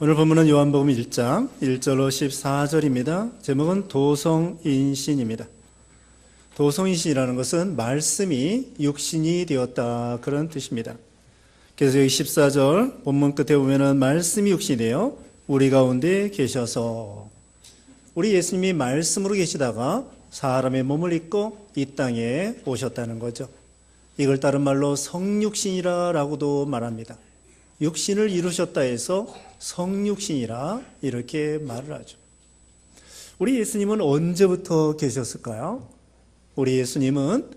오늘 본문은 요한복음 1장 1절로 14절입니다. 제목은 도성인신입니다. 도성인신이라는 것은 말씀이 육신이 되었다, 그런 뜻입니다. 그래서 여기 14절 본문 끝에 보면은 말씀이 육신이 되어 우리 가운데 계셔서, 우리 예수님이 말씀으로 계시다가 사람의 몸을 입고 이 땅에 오셨다는 거죠. 이걸 다른 말로 성육신이라고도 말합니다. 육신을 이루셨다 해서 성육신이라 이렇게 말을 하죠. 우리 예수님은 언제부터 계셨을까요? 우리 예수님은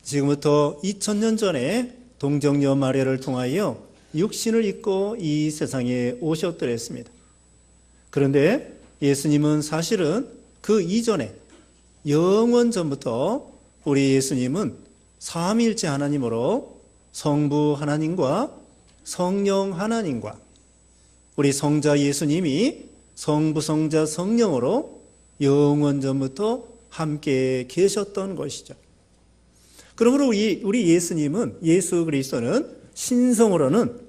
지금부터 2000년 전에 동정녀 마리아를 통하여 육신을 입고 이 세상에 오셨더랬습니다. 그런데 예수님은 사실은 그 이전에 영원 전부터 우리 예수님은 삼위일체 하나님으로 성부 하나님과 성령 하나님과 우리 성자 예수님이 성부, 성자, 성령으로 영원 전부터 함께 계셨던 것이죠. 그러므로 우리 예수님은, 예수 그리스도는 신성으로는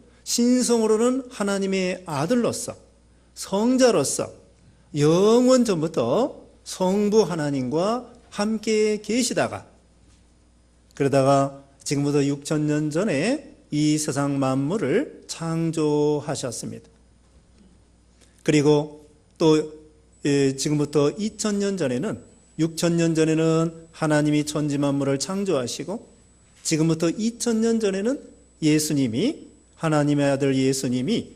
하나님의 아들로서, 성자로서 영원 전부터 성부 하나님과 함께 계시다가, 그러다가 지금부터 6000년 전에 이 세상 만물을 창조하셨습니다. 그리고 또 지금부터 2000년 전에는, 6000년 전에는 하나님이 천지 만물을 창조하시고, 지금부터 2000년 전에는 예수님이, 하나님의 아들 예수님이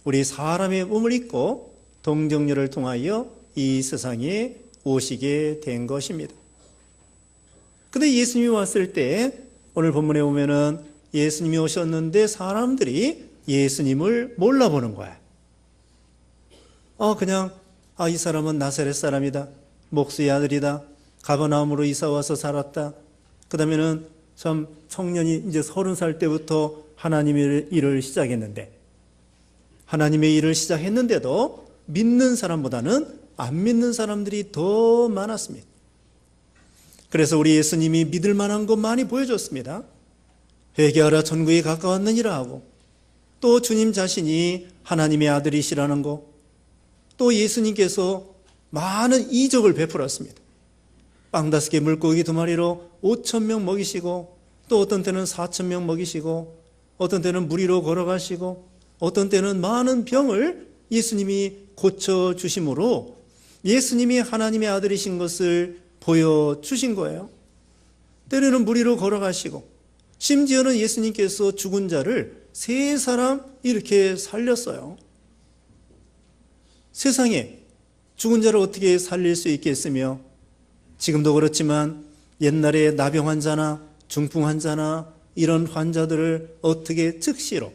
우리 사람의 몸을 입고 동정녀를 통하여 이 세상에 오시게 된 것입니다. 근데 예수님이 왔을 때, 오늘 본문에 보면은 예수님이 오셨는데 사람들이 예수님을 몰라보는 거야. 이 사람은 나사렛 사람이다, 목수의 아들이다, 가버나움으로 이사와서 살았다. 그 다음에는 참 청년이 이제 30살 때부터 하나님의 일을 시작했는데도 믿는 사람보다는 안 믿는 사람들이 더 많았습니다. 그래서 우리 예수님이 믿을 만한 것 많이 보여줬습니다. 회개하라, 천국이 가까웠느니라 하고, 또 주님 자신이 하나님의 아들이시라는 거, 또 예수님께서 많은 이적을 베풀었습니다. 빵 5개 물고기 2마리로 5000명 먹이시고, 또 어떤 때는 4000명 먹이시고, 어떤 때는 무리로 걸어가시고, 어떤 때는 많은 병을 예수님이 고쳐주심으로 예수님이 하나님의 아들이신 것을 보여주신 거예요. 때로는 무리로 걸어가시고, 심지어는 예수님께서 죽은 자를 3사람 이렇게 살렸어요. 세상에 죽은 자를 어떻게 살릴 수 있겠으며, 지금도 그렇지만 옛날에 나병 환자나 중풍 환자나 이런 환자들을 어떻게 즉시로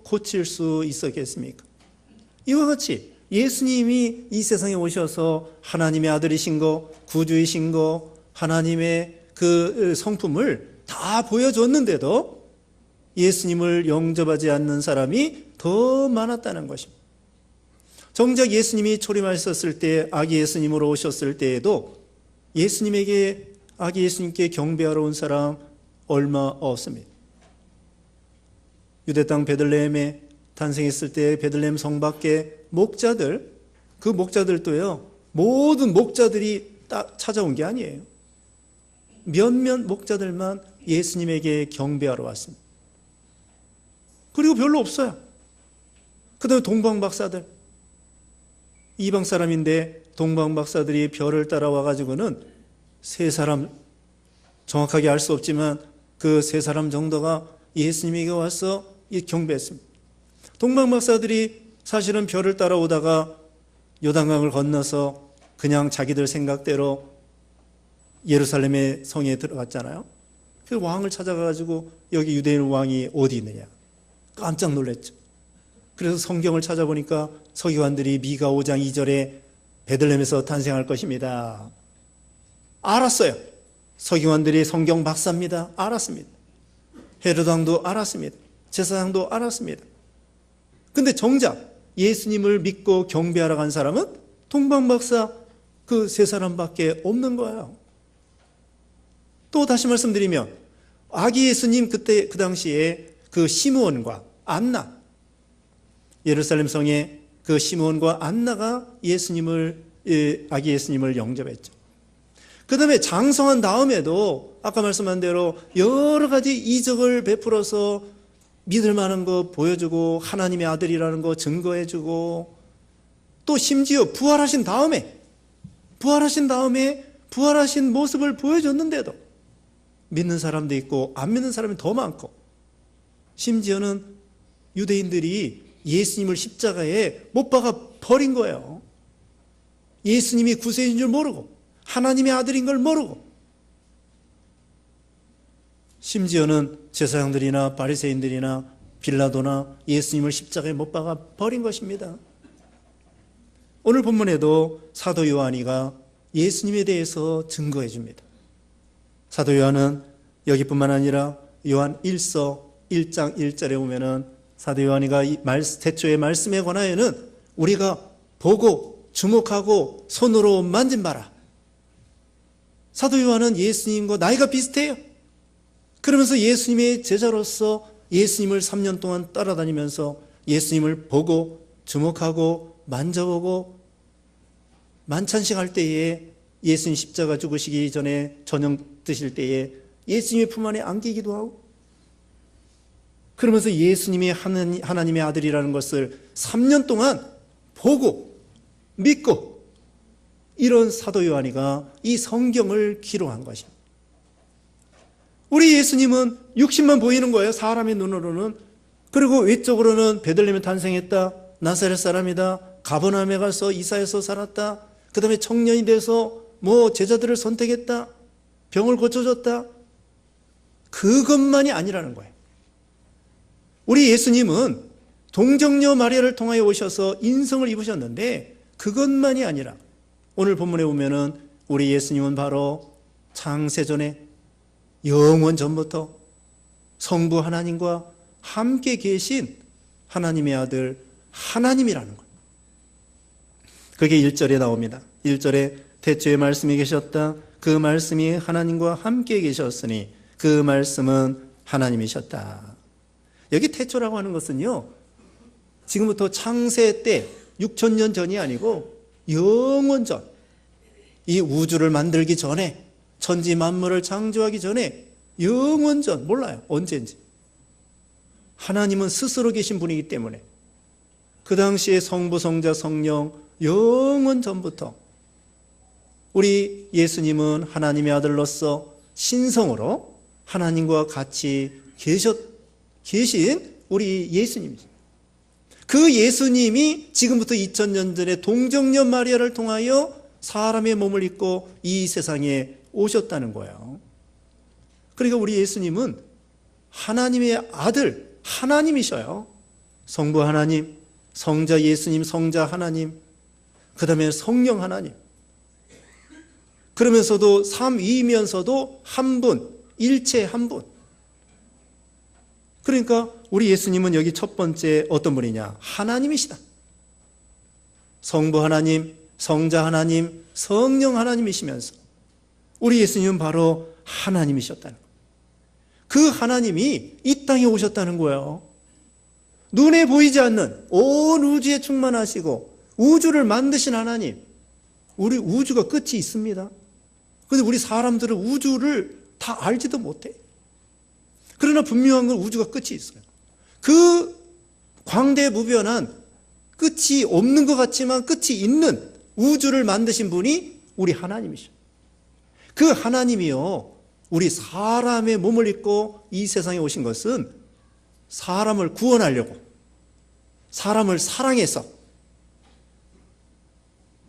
고칠 수 있었겠습니까? 이와 같이 예수님이 이 세상에 오셔서 하나님의 아들이신 거, 구주이신 거, 하나님의 그 성품을 다 보여줬는데도 예수님을 영접하지 않는 사람이 더 많았다는 것입니다. 정작 예수님이 초림하셨을 때, 아기 예수님으로 오셨을 때에도 예수님에게, 아기 예수님께 경배하러 온 사람 얼마 없습니다. 유대 땅 베들레헴에 탄생했을 때 베들레헴 성 밖에 목자들, 그 목자들도요, 모든 목자들이 딱 찾아온 게 아니에요. 몇몇 목자들만 예수님에게 경배하러 왔습니다. 그리고 별로 없어요. 그 다음에 동방박사들, 이방 사람인데 동방박사들이 별을 따라와가지고는 3사람, 정확하게 알 수 없지만 그 3사람 정도가 예수님에게 와서 경배했습니다. 동방박사들이 사실은 별을 따라오다가 요단강을 건너서 그냥 자기들 생각대로 예루살렘의 성에 들어갔잖아요. 그 왕을 찾아가가지고 여기 유대인 왕이 어디 있느냐, 깜짝 놀랐죠. 그래서 성경을 찾아보니까 서기관들이 미가 5장 2절에 베들레헴에서 탄생할 것입니다. 알았어요. 서기관들이 성경 박사입니다. 알았습니다. 헤로드 왕도 알았습니다. 제사장도 알았습니다. 근데 정작 예수님을 믿고 경배하러 간 사람은 동방박사 그 3사람밖에 없는 거예요. 또 다시 말씀드리면 아기 예수님 그때 그 당시에 그 시므온과 안나, 예루살렘 성에 그 시몬과 안나가 아기 예수님을 영접했죠. 그 다음에 장성한 다음에도 아까 말씀한 대로 여러 가지 이적을 베풀어서 믿을 만한 거 보여주고 하나님의 아들이라는 거 증거해주고, 또 심지어 부활하신 다음에 부활하신 모습을 보여줬는데도 믿는 사람도 있고 안 믿는 사람이 더 많고, 심지어는 유대인들이 예수님을 십자가에 못 박아 버린 거예요. 예수님이 구세주인 줄 모르고 하나님의 아들인 걸 모르고, 심지어는 제사장들이나 바리새인들이나 빌라도나 예수님을 십자가에 못 박아 버린 것입니다. 오늘 본문에도 사도 요한이가 예수님에 대해서 증거해 줍니다. 사도 요한은 여기뿐만 아니라 요한 1서 1장 1절에 보면은 사도 요한이가 태초의 말씀에 관하여는 우리가 보고 주목하고 손으로 만진 바라. 사도 요한은 예수님과 나이가 비슷해요. 그러면서 예수님의 제자로서 예수님을 3년 동안 따라다니면서 예수님을 보고 주목하고 만져보고, 만찬식 할 때에 예수님 십자가 죽으시기 전에 저녁 드실 때에 예수님의 품 안에 안기기도 하고, 그러면서 예수님이 하나님의 아들이라는 것을 3년 동안 보고 믿고, 이런 사도 요한이가 이 성경을 기록한 것입니다. 우리 예수님은 육신만 보이는 거예요, 사람의 눈으로는. 그리고 외적으로는 베들레헴에 탄생했다, 나사렛 사람이다, 가버나움에 가서 이사에서 살았다, 그 다음에 청년이 돼서 제자들을 선택했다, 병을 고쳐줬다, 그것만이 아니라는 거예요. 우리 예수님은 동정녀 마리아를 통하여 오셔서 인성을 입으셨는데 그것만이 아니라 오늘 본문에 보면은 우리 예수님은 바로 창세전에 영원 전부터 성부 하나님과 함께 계신 하나님의 아들 하나님이라는 거예요. 그게 1절에 나옵니다. 1절에 태초에 말씀이 계셨다. 그 말씀이 하나님과 함께 계셨으니 그 말씀은 하나님이셨다. 여기 태초라고 하는 것은요, 지금부터 창세 때 6,000년 전이 아니고 영원 전, 이 우주를 만들기 전에, 천지 만물을 창조하기 전에 영원 전, 몰라요 언제인지, 하나님은 스스로 계신 분이기 때문에 그 당시에 성부 성자 성령 영원 전부터 우리 예수님은 하나님의 아들로서 신성으로 하나님과 같이 계신 우리 예수님이죠. 그 예수님이 지금부터 2000년 전에 동정녀 마리아를 통하여 사람의 몸을 입고 이 세상에 오셨다는 거예요. 그러니까 우리 예수님은 하나님의 아들, 하나님이셔요. 성부 하나님, 성자 예수님, 성자 하나님, 그 다음에 성령 하나님. 그러면서도 삼위이면서도 한 분, 일체 한 분. 그러니까 우리 예수님은 여기 첫 번째 어떤 분이냐? 하나님이시다. 성부 하나님, 성자 하나님, 성령 하나님이시면서 우리 예수님은 바로 하나님이셨다는 거예요. 그 하나님이 이 땅에 오셨다는 거예요. 눈에 보이지 않는 온 우주에 충만하시고 우주를 만드신 하나님. 우리 우주가 끝이 있습니다. 그런데 우리 사람들은 우주를 다 알지도 못해. 그러나 분명한 건 우주가 끝이 있어요. 그 광대무변한 끝이 없는 것 같지만 끝이 있는 우주를 만드신 분이 우리 하나님이셔. 그 하나님이요, 우리 사람의 몸을 입고 이 세상에 오신 것은 사람을 구원하려고, 사람을 사랑해서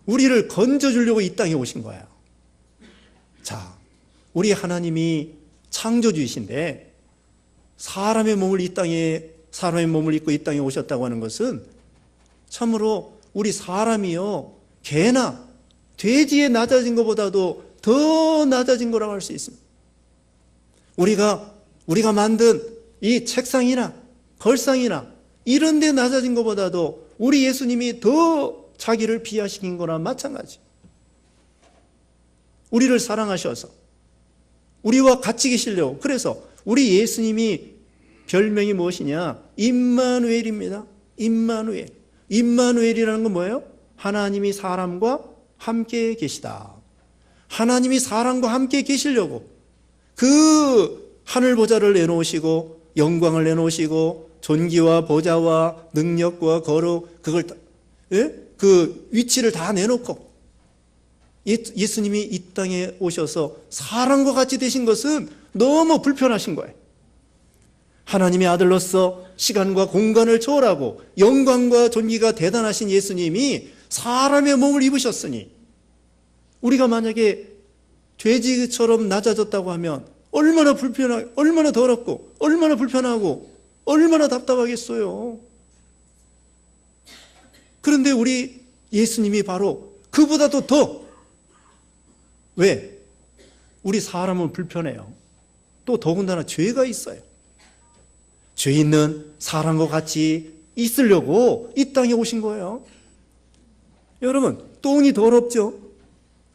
우리를 건져주려고 이 땅에 오신 거예요. 자, 우리 하나님이 창조주이신데 사람의 몸을 입고 이 땅에 오셨다고 하는 것은 참으로 우리 사람이요, 개나 돼지에 낮아진 것보다도 더 낮아진 거라고 할 수 있습니다. 우리가 만든 이 책상이나 걸상이나 이런 데 낮아진 것보다도 우리 예수님이 더 자기를 비하시킨 거나 마찬가지. 우리를 사랑하셔서 우리와 같이 계시려고. 그래서 우리 예수님이 별명이 무엇이냐? 임마누엘입니다. 임마누엘. 임마누엘이라는 건 뭐예요? 하나님이 사람과 함께 계시다. 하나님이 사람과 함께 계시려고 그 하늘 보좌를 내놓으시고 영광을 내놓으시고 존귀와 보좌와 능력과 거룩 그걸 그 위치를 다 내놓고 예수님이 이 땅에 오셔서 사람과 같이 되신 것은 너무 불편하신 거예요. 하나님의 아들로서 시간과 공간을 초월하고 영광과 존귀가 대단하신 예수님이 사람의 몸을 입으셨으니 우리가 만약에 돼지처럼 낮아졌다고 하면 얼마나 불편하고 얼마나 더럽고 얼마나 불편하고 얼마나 답답하겠어요. 그런데 우리 예수님이 바로 그보다도 더 왜? 우리 사람은 불편해요. 또 더군다나 죄가 있어요. 죄 있는 사람과 같이 있으려고 이 땅에 오신 거예요. 여러분, 똥이 더럽죠?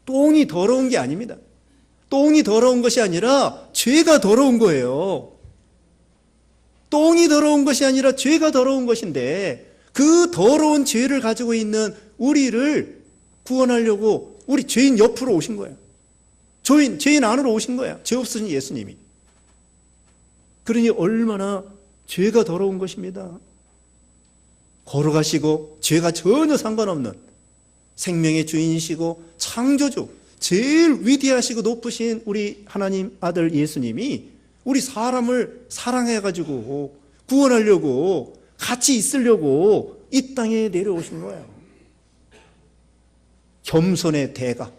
똥이 더러운 게 아닙니다. 똥이 더러운 것이 아니라 죄가 더러운 거예요. 똥이 더러운 것이 아니라 죄가 더러운 것인데 그 더러운 죄를 가지고 있는 우리를 구원하려고 우리 죄인 옆으로 오신 거예요. 죄인 안으로 오신 거예요. 죄 없으신 예수님이. 그러니 얼마나 죄가 더러운 것입니다. 거룩하시고 죄가 전혀 상관없는 생명의 주인이시고 창조주, 제일 위대하시고 높으신 우리 하나님 아들 예수님이 우리 사람을 사랑해가지고 구원하려고 같이 있으려고 이 땅에 내려오신 거예요. 겸손의 대가.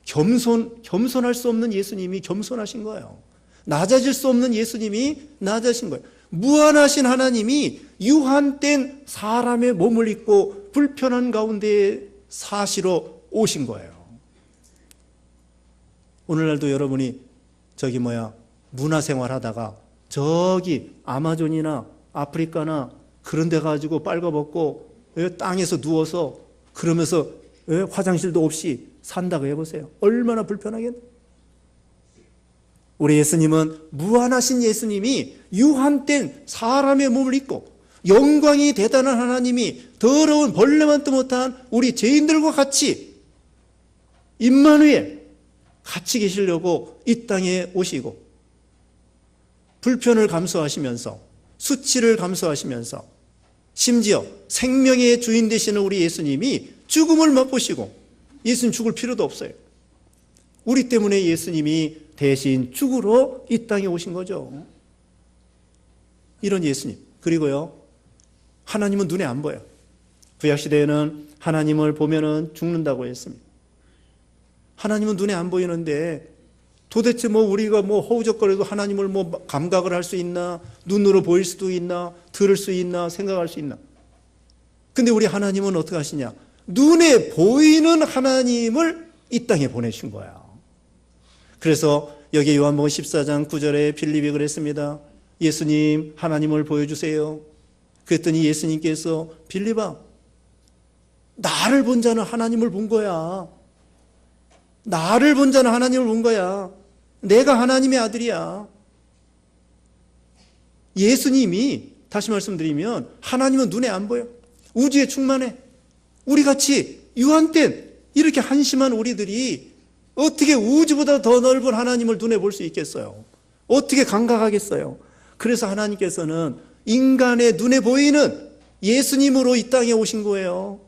겸손할 수 없는 예수님이 겸손하신 거예요. 낮아질 수 없는 예수님이 낮아진 거예요. 무한하신 하나님이 유한된 사람의 몸을 입고 불편한 가운데 사시러 오신 거예요. 오늘날도 여러분이 문화생활 하다가 저기 아마존이나 아프리카나 그런 데 가지고 빨가벗고 땅에서 누워서 그러면서 화장실도 없이 산다고 해보세요. 얼마나 불편하겠네. 우리 예수님은 무한하신 예수님이 유한된 사람의 몸을 입고 영광이 대단한 하나님이 더러운 벌레만도 못한 우리 죄인들과 같이 임마누엘 같이 계시려고 이 땅에 오시고 불편을 감수하시면서 수치를 감수하시면서 심지어 생명의 주인 되시는 우리 예수님이 죽음을 맛보시고 예수님 죽을 필요도 없어요. 우리 때문에 예수님이 대신 죽으러 이 땅에 오신 거죠. 이런 예수님. 그리고요, 하나님은 눈에 안 보여요. 구약시대에는 하나님을 보면은 죽는다고 했습니다. 하나님은 눈에 안 보이는데 도대체 우리가 허우적거려도 하나님을 감각을 할 수 있나, 눈으로 보일 수도 있나, 들을 수 있나, 생각할 수 있나. 근데 우리 하나님은 어떻게 하시냐? 눈에 보이는 하나님을 이 땅에 보내신 거야. 그래서 여기 요한복음 14장 9절에 빌립이 그랬습니다. 예수님, 하나님을 보여주세요. 그랬더니 예수님께서 빌립아, 나를 본 자는 하나님을 본 거야. 나를 본 자는 하나님을 본 거야. 내가 하나님의 아들이야. 예수님이, 다시 말씀드리면 하나님은 눈에 안 보여. 우주에 충만해. 우리같이 유한된 이렇게 한심한 우리들이 어떻게 우주보다 더 넓은 하나님을 눈에 볼 수 있겠어요? 어떻게 감각하겠어요? 그래서 하나님께서는 인간의 눈에 보이는 예수님으로 이 땅에 오신 거예요.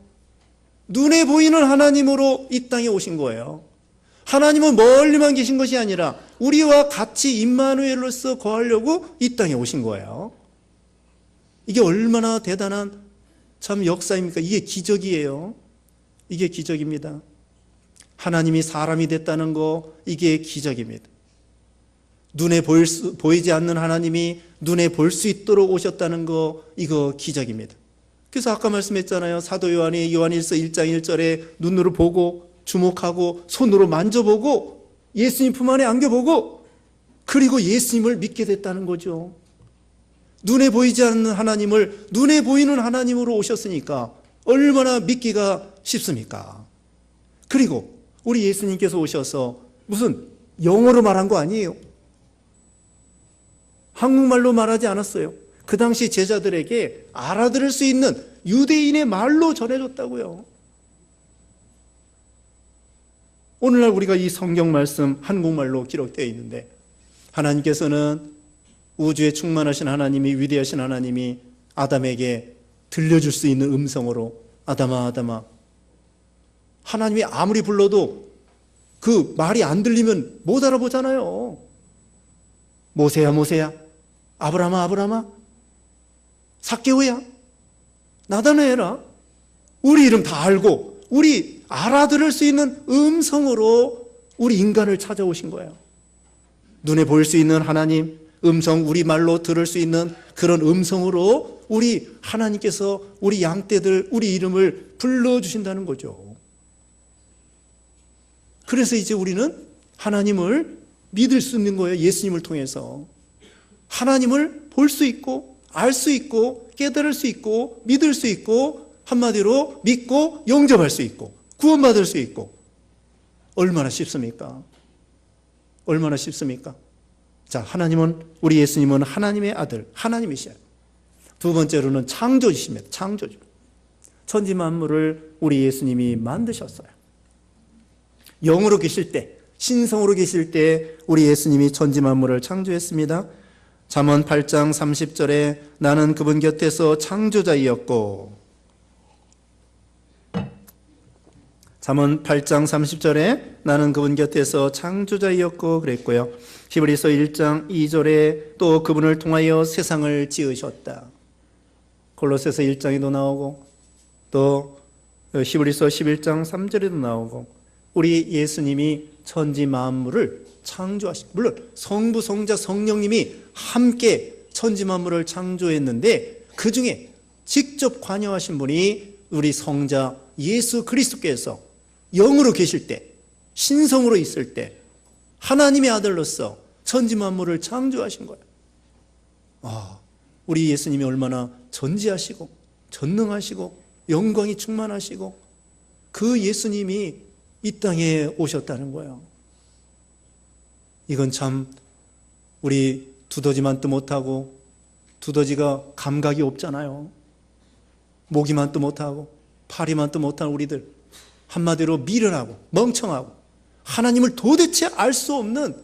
눈에 보이는 하나님으로 이 땅에 오신 거예요. 하나님은 멀리만 계신 것이 아니라 우리와 같이 임마누엘로서 거하려고 이 땅에 오신 거예요. 이게 얼마나 대단한 참 역사입니까? 이게 기적이에요. 이게 기적입니다. 하나님이 사람이 됐다는 거, 이게 기적입니다. 눈에 보이지 않는 하나님이 눈에 볼 수 있도록 오셨다는 거, 이거 기적입니다. 그래서 아까 말씀했잖아요. 사도 요한이 요한일서 1장 1절에 눈으로 보고 주목하고 손으로 만져보고 예수님 품 안에 안겨보고 그리고 예수님을 믿게 됐다는 거죠. 눈에 보이지 않는 하나님을 눈에 보이는 하나님으로 오셨으니까 얼마나 믿기가 쉽습니까? 그리고 우리 예수님께서 오셔서 무슨 영어로 말한 거 아니에요. 한국말로 말하지 않았어요. 그 당시 제자들에게 알아들을 수 있는 유대인의 말로 전해줬다고요. 오늘날 우리가 이 성경 말씀 한국말로 기록되어 있는데, 하나님께서는 우주에 충만하신 하나님이, 위대하신 하나님이 아담에게 들려줄 수 있는 음성으로, 아담아 아담아, 하나님이 아무리 불러도 그 말이 안 들리면 못 알아보잖아요. 모세야 모세야, 아브라함아 아브라함아, 삭개오야, 나다나엘아, 우리 이름 다 알고 우리 알아들을 수 있는 음성으로 우리 인간을 찾아오신 거예요. 눈에 보일 수 있는 하나님 음성, 우리 말로 들을 수 있는 그런 음성으로 우리 하나님께서 우리 양떼들, 우리 이름을 불러주신다는 거죠. 그래서 이제 우리는 하나님을 믿을 수 있는 거예요. 예수님을 통해서 하나님을 볼 수 있고 알 수 있고 깨달을 수 있고 믿을 수 있고, 한마디로 믿고 영접할 수 있고 구원받을 수 있고. 얼마나 쉽습니까? 얼마나 쉽습니까? 자, 하나님은, 우리 예수님은 하나님의 아들, 하나님이시죠. 두 번째로는 창조주십니다. 창조주. 천지 만물을 우리 예수님이 만드셨어요. 영으로 계실 때, 신성으로 계실 때 우리 예수님이 천지 만물을 창조했습니다. 잠언 8장 30절에 나는 그분 곁에서 창조자이었고, 잠언 8장 30절에 나는 그분 곁에서 창조자이었고 그랬고요. 히브리서 1장 2절에 또 그분을 통하여 세상을 지으셨다. 골로새서 1장에도 나오고 또 히브리서 11장 3절에도 나오고, 우리 예수님이 천지 만물을 창조하시고, 물론 성부, 성자, 성령님이 함께 천지 만물을 창조했는데 그 중에 직접 관여하신 분이 우리 성자 예수 그리스도께서 영으로 계실 때, 신성으로 있을 때 하나님의 아들로서 천지 만물을 창조하신 거예요. 우리 예수님이 얼마나 전지하시고 전능하시고 영광이 충만하시고, 그 예수님이 이 땅에 오셨다는 거예요. 이건 참 우리 두더지만도 못하고, 두더지가 감각이 없잖아요. 모기만도 못하고 파리만도 못한 우리들, 한마디로 미련하고 멍청하고 하나님을 도대체 알 수 없는,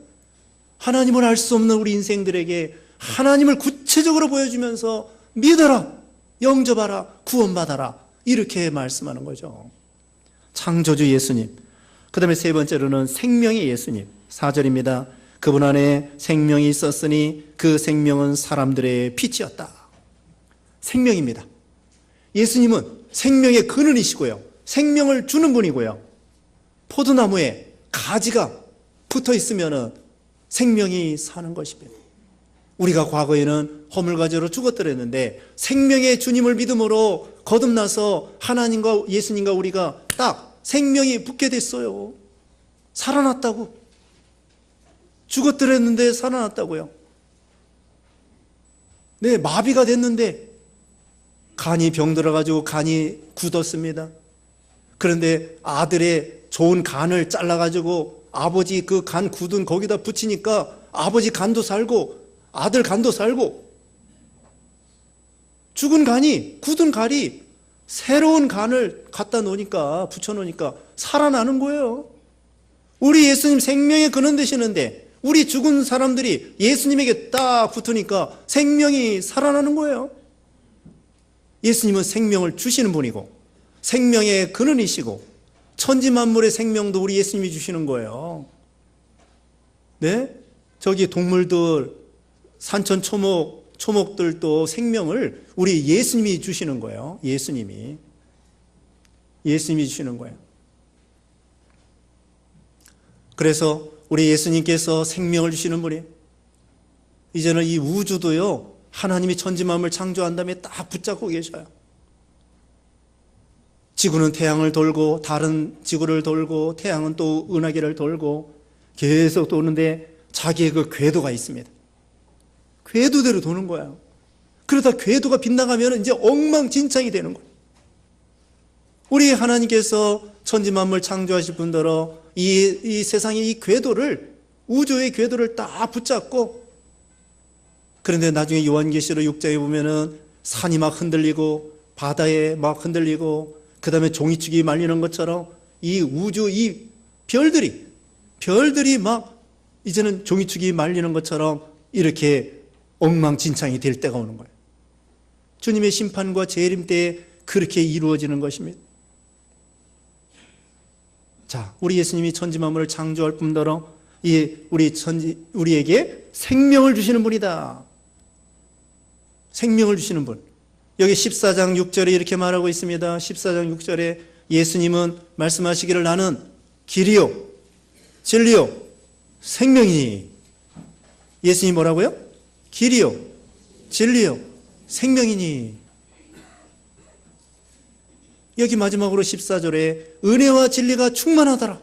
하나님을 알 수 없는 우리 인생들에게 하나님을 구체적으로 보여주면서 믿어라, 영접하라, 구원받아라, 이렇게 말씀하는 거죠. 창조주 예수님. 그 다음에 세 번째로는 생명의 예수님. 4절입니다. 그분 안에 생명이 있었으니 그 생명은 사람들의 빛이었다. 생명입니다. 예수님은 생명의 근원이시고요, 생명을 주는 분이고요. 포도나무에 가지가 붙어 있으면 생명이 사는 것입니다. 우리가 과거에는 허물가지로 죽었더랬는데 생명의 주님을 믿음으로 거듭나서 하나님과 예수님과 우리가 딱 생명이 붙게 됐어요. 살아났다고. 죽었더랬는데 살아났다고요. 네, 마비가 됐는데 간이 병들어가지고 간이 굳었습니다. 그런데 아들의 좋은 간을 잘라가지고 아버지 그 간 굳은 거기다 붙이니까 아버지 간도 살고 아들 간도 살고, 죽은 간이, 굳은 간이 새로운 간을 갖다 놓으니까, 붙여 놓으니까 살아나는 거예요. 우리 예수님 생명의 근원 되시는데 우리 죽은 사람들이 예수님에게 딱 붙으니까 생명이 살아나는 거예요. 예수님은 생명을 주시는 분이고 생명의 근원이시고 천지 만물의 생명도 우리 예수님이 주시는 거예요. 네? 저기 동물들, 산천 초목들도 생명을 우리 예수님이 주시는 거예요. 예수님이 주시는 거예요. 그래서 우리 예수님께서 생명을 주시는 분이, 이제는 이 우주도요, 하나님이 천지 만물을 창조한 다음에 딱 붙잡고 계셔요. 지구는 태양을 돌고 다른 지구를 돌고 태양은 또 은하계를 돌고 계속 도는데 자기의 그 궤도가 있습니다. 궤도대로 도는 거예요. 그러다 궤도가 빗나가면 이제 엉망진창이 되는 거예요. 우리 하나님께서 천지 만물 창조하실 분더러 이 세상의 이 궤도를, 우주의 궤도를 딱 붙잡고, 그런데 나중에 요한계시록 6장에 보면은 산이 막 흔들리고 바다에 막 흔들리고 그 다음에 종이축이 말리는 것처럼 이 우주, 이 별들이 막 이제는 종이축이 말리는 것처럼 이렇게 엉망진창이 될 때가 오는 거예요. 주님의 심판과 재림 때에 그렇게 이루어지는 것입니다. 자, 우리 예수님이 천지 만물을 창조할 뿐더러 우리에게 생명을 주시는 분이다. 생명을 주시는 분. 여기 14장 6절에 이렇게 말하고 있습니다. 14장 6절에 예수님은 말씀하시기를 나는 길이요 진리요 생명이니. 예수님 뭐라고요? 길이요 진리요 생명이니. 여기 마지막으로 14절에 은혜와 진리가 충만하더라.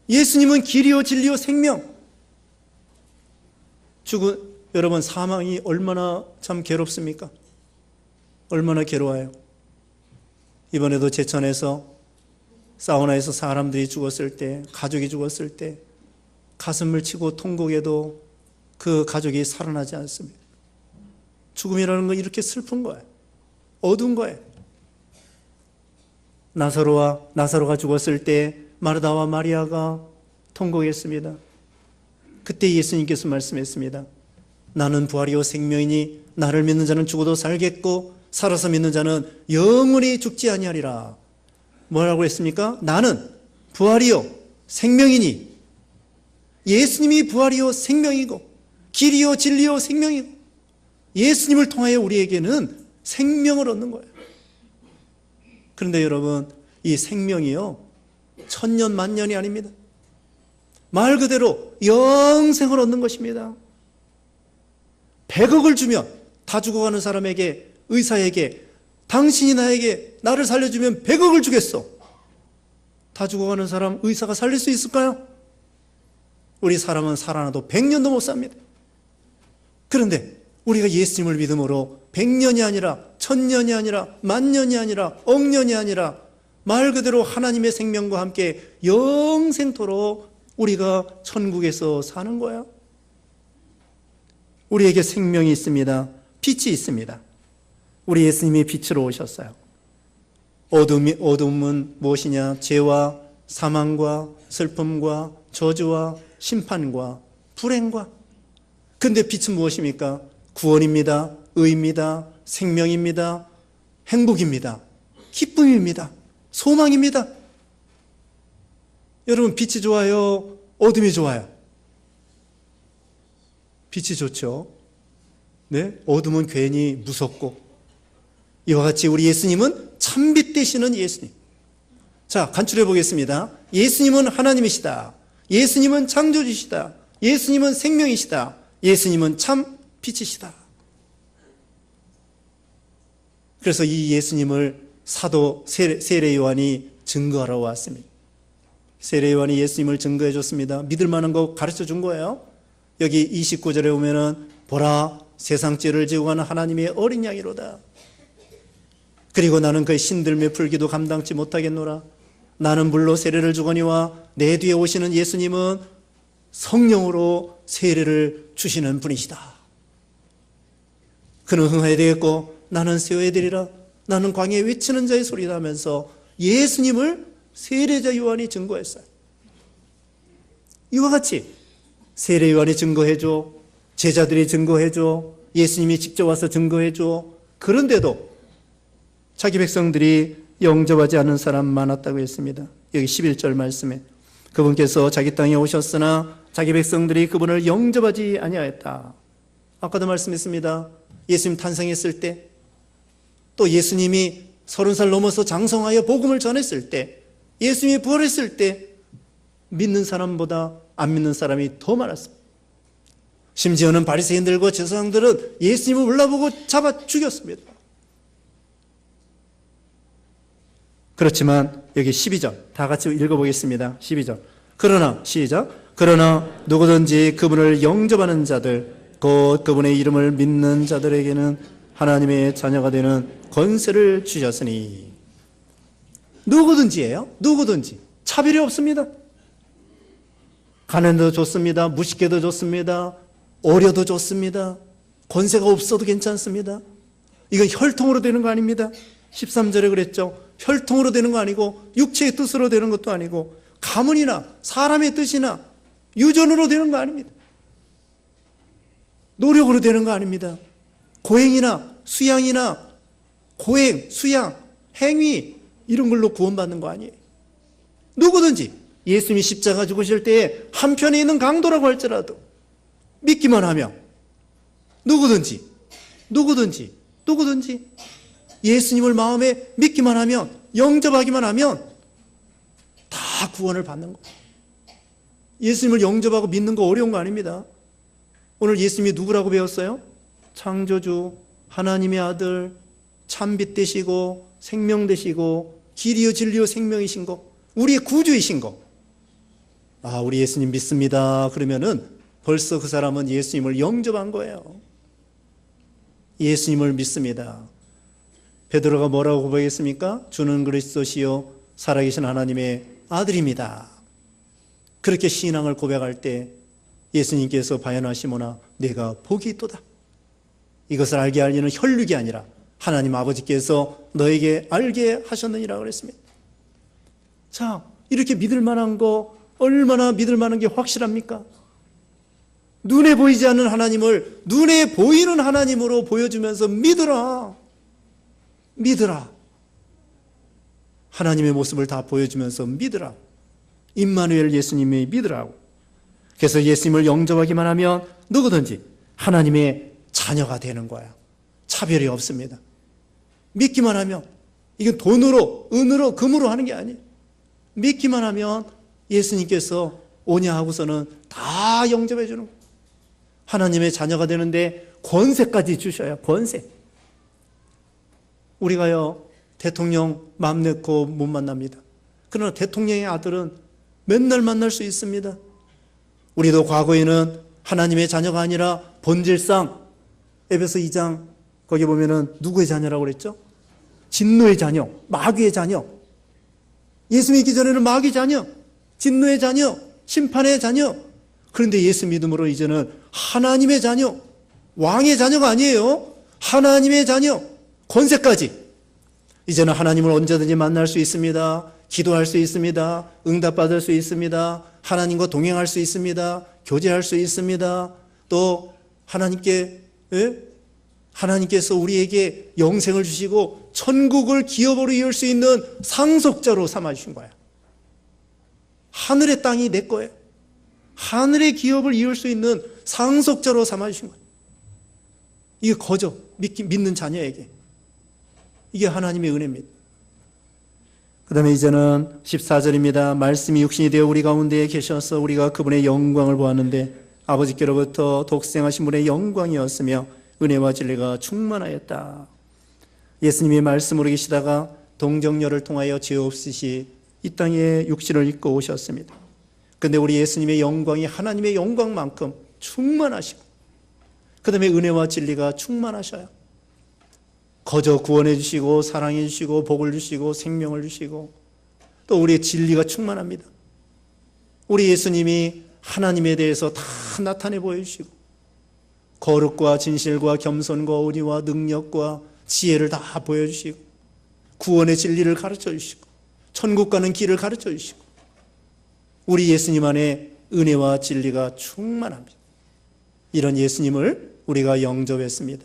예수님은 길이요 진리요 생명. 여러분, 사망이 얼마나 참 괴롭습니까? 얼마나 괴로워요. 이번에도 제천에서 사우나에서 사람들이 죽었을 때, 가족이 죽었을 때 가슴을 치고 통곡해도 그 가족이 살아나지 않습니다. 죽음이라는 건 이렇게 슬픈 거예요. 어두운 거예요. 나사로가 죽었을 때 마르다와 마리아가 통곡했습니다. 그때 예수님께서 말씀했습니다. 나는 부활이요 생명이니 나를 믿는 자는 죽어도 살겠고 살아서 믿는 자는 영원히 죽지 아니하리라. 뭐라고 했습니까? 나는 부활이요 생명이니. 예수님이 부활이요 생명이고 길이요 진리요 생명이고 예수님을 통하여 우리에게는 생명을 얻는 거예요. 그런데 여러분, 이 생명이요 천년 만년이 아닙니다. 말 그대로 영생을 얻는 것입니다. 100억을 주면 다 죽어가는 사람에게, 의사에게, 당신이 나를 살려주면 100억을 주겠어. 다 죽어가는 사람 의사가 살릴 수 있을까요? 우리 사람은 살아나도 100년도 못 삽니다. 그런데 우리가 예수님을 믿음으로 100년이 아니라 1000년이 아니라 만년이 아니라 억년이 아니라 말 그대로 하나님의 생명과 함께 영생토록 우리가 천국에서 사는 거야. 우리에게 생명이 있습니다. 빛이 있습니다. 우리 예수님이 빛으로 오셨어요. 어둠은 무엇이냐? 죄와 사망과 슬픔과 저주와 심판과 불행과. 근데 빛은 무엇입니까? 구원입니다. 의입니다. 생명입니다. 행복입니다. 기쁨입니다. 소망입니다. 여러분, 빛이 좋아요? 어둠이 좋아요? 빛이 좋죠. 네? 어둠은 괜히 무섭고. 이와 같이 우리 예수님은 참빛 되시는 예수님. 자, 간추려 보겠습니다. 예수님은 하나님이시다. 예수님은 창조주시다. 예수님은 생명이시다. 예수님은 참 빛이시다. 그래서 이 예수님을 사도 세례 요한이 증거하러 왔습니다. 세례 요한이 예수님을 증거해 줬습니다. 믿을 만한 거 가르쳐 준 거예요. 여기 29절에 보면은 보라 세상 죄를 지고 가는 하나님의 어린 양이로다. 그리고 나는 그의 신들매 풀기도 감당치 못하겠노라. 나는 물로 세례를 주거니와 내 뒤에 오시는 예수님은 성령으로 세례를 주시는 분이시다. 그는 흥해야 되겠고 나는 세워야 되리라. 나는 광야에 외치는 자의 소리다 하면서 예수님을 세례자 요한이 증거했어요. 이와 같이 세례 요한이 증거해줘, 제자들이 증거해줘, 예수님이 직접 와서 증거해줘. 그런데도 자기 백성들이 영접하지 않은 사람 많았다고 했습니다. 여기 11절 말씀에 그분께서 자기 땅에 오셨으나 자기 백성들이 그분을 영접하지 아니하였다. 아까도 말씀했습니다. 예수님 탄생했을 때, 또 예수님이 30살 넘어서 장성하여 복음을 전했을 때, 예수님이 부활했을 때 믿는 사람보다 안 믿는 사람이 더 많았습니다. 심지어는 바리새인들과 제사장들은 예수님을 올라보고 잡아 죽였습니다. 그렇지만 여기 12절 다 같이 읽어보겠습니다. 12절 그러나 시작 그러나 누구든지 그분을 영접하는 자들 곧 그분의 이름을 믿는 자들에게는 하나님의 자녀가 되는 권세를 주셨으니. 누구든지예요. 누구든지 차별이 없습니다. 가난도 좋습니다. 무식해도 좋습니다. 어려도 좋습니다. 권세가 없어도 괜찮습니다. 이건 혈통으로 되는 거 아닙니다. 13절에 그랬죠. 혈통으로 되는 거 아니고 육체의 뜻으로 되는 것도 아니고 가문이나 사람의 뜻이나 유전으로 되는 거 아닙니다. 노력으로 되는 거 아닙니다. 고행이나 수양이나 고행, 수양, 행위 이런 걸로 구원받는 거 아니에요. 누구든지 예수님이 십자가 죽으실 때에 한편에 있는 강도라고 할지라도 믿기만 하면 누구든지 예수님을 마음에 믿기만 하면, 영접하기만 하면 다 구원을 받는 거예요. 예수님을 영접하고 믿는 거 어려운 거 아닙니다. 오늘 예수님이 누구라고 배웠어요? 창조주, 하나님의 아들, 참빛 되시고 생명 되시고 길이요 진리요 생명이신 거, 우리의 구주이신 거. 아, 우리 예수님 믿습니다. 그러면은 벌써 그 사람은 예수님을 영접한 거예요. 예수님을 믿습니다. 베드로가 뭐라고 고백했습니까? 주는 그리스도시요 살아계신 하나님의 아들입니다. 그렇게 신앙을 고백할 때 예수님께서 바야나시모나 내가 복이 있도다. 이것을 알게 하려는 혈육이 아니라 하나님 아버지께서 너에게 알게 하셨느니라 그랬습니다. 자, 이렇게 믿을 만한 거, 얼마나 믿을 만한 게 확실합니까? 눈에 보이지 않는 하나님을 눈에 보이는 하나님으로 보여주면서 믿으라. 하나님의 모습을 다 보여주면서 믿으라. 임마누엘 예수님이 믿으라고. 그래서 예수님을 영접하기만 하면 누구든지 하나님의 자녀가 되는 거야. 차별이 없습니다. 믿기만 하면, 이건 돈으로, 은으로, 금으로 하는 게 아니에요. 믿기만 하면 예수님께서 오냐 하고서는 다 영접해 주는 거예요. 하나님의 자녀가 되는데 권세까지 주셔요. 권세. 우리가요, 대통령 맘 놓고 못 만납니다. 그러나 대통령의 아들은 맨날 만날 수 있습니다. 우리도 과거에는 하나님의 자녀가 아니라 본질상 에베소 2장 거기 보면은 누구의 자녀라고 그랬죠? 진노의 자녀, 마귀의 자녀. 예수 믿기 전에는 마귀 자녀, 진노의 자녀, 심판의 자녀. 그런데 예수 믿음으로 이제는 하나님의 자녀, 왕의 자녀가 아니에요. 하나님의 자녀, 권세까지. 이제는 하나님을 언제든지 만날 수 있습니다. 기도할 수 있습니다. 응답받을 수 있습니다. 하나님과 동행할 수 있습니다. 교제할 수 있습니다. 또 하나님께서 우리에게 영생을 주시고 천국을 기업으로 이을 수 있는 상속자로 삼아주신 거야. 하늘의 땅이 내 거예요. 하늘의 기업을 이을 수 있는 상속자로 삼아주신 거예요. 이게 거저 믿는 자녀에게. 이게 하나님의 은혜입니다. 그 다음에 이제는 14절입니다. 말씀이 육신이 되어 우리 가운데 계셔서 우리가 그분의 영광을 보았는데 아버지께로부터 독생하신 분의 영광이었으며 은혜와 진리가 충만하였다. 예수님이 말씀으로 계시다가 동정녀를 통하여 죄 없으시 이 땅에 육신을 입고 오셨습니다. 그런데 우리 예수님의 영광이 하나님의 영광만큼 충만하시고 그 다음에 은혜와 진리가 충만하셔요. 거저 구원해 주시고 사랑해 주시고 복을 주시고 생명을 주시고 또 우리의 진리가 충만합니다. 우리 예수님이 하나님에 대해서 다 나타내 보여주시고 거룩과 진실과 겸손과 의리와 능력과 지혜를 다 보여주시고 구원의 진리를 가르쳐 주시고 천국 가는 길을 가르쳐 주시고 우리 예수님 안에 은혜와 진리가 충만합니다. 이런 예수님을 우리가 영접했습니다.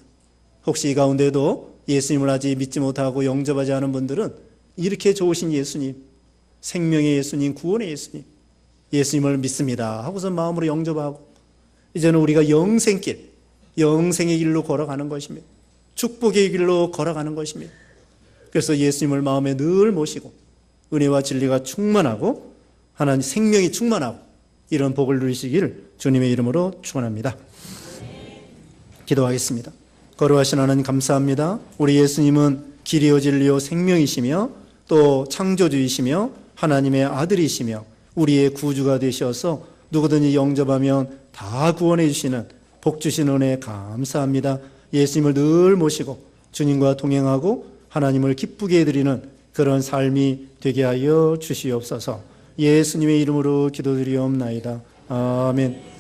혹시 이 가운데도 예수님을 아직 믿지 못하고 영접하지 않은 분들은 이렇게 좋으신 예수님, 생명의 예수님, 구원의 예수님, 예수님을 믿습니다 하고서 마음으로 영접하고 이제는 우리가 영생길, 영생의 길로 걸어가는 것입니다. 축복의 길로 걸어가는 것입니다. 그래서 예수님을 마음에 늘 모시고 은혜와 진리가 충만하고 하나님 생명이 충만하고 이런 복을 누리시기를 주님의 이름으로 축원합니다. 기도하겠습니다. 거룩하신 하나님 감사합니다. 우리 예수님은 길이요 진리요 생명이시며 또 창조주이시며 하나님의 아들이시며 우리의 구주가 되셔서 누구든지 영접하면 다 구원해 주시는 복 주신 은혜 감사합니다. 예수님을 늘 모시고 주님과 동행하고 하나님을 기쁘게 해드리는 그런 삶이 되게 하여 주시옵소서. 예수님의 이름으로 기도드리옵나이다. 아멘.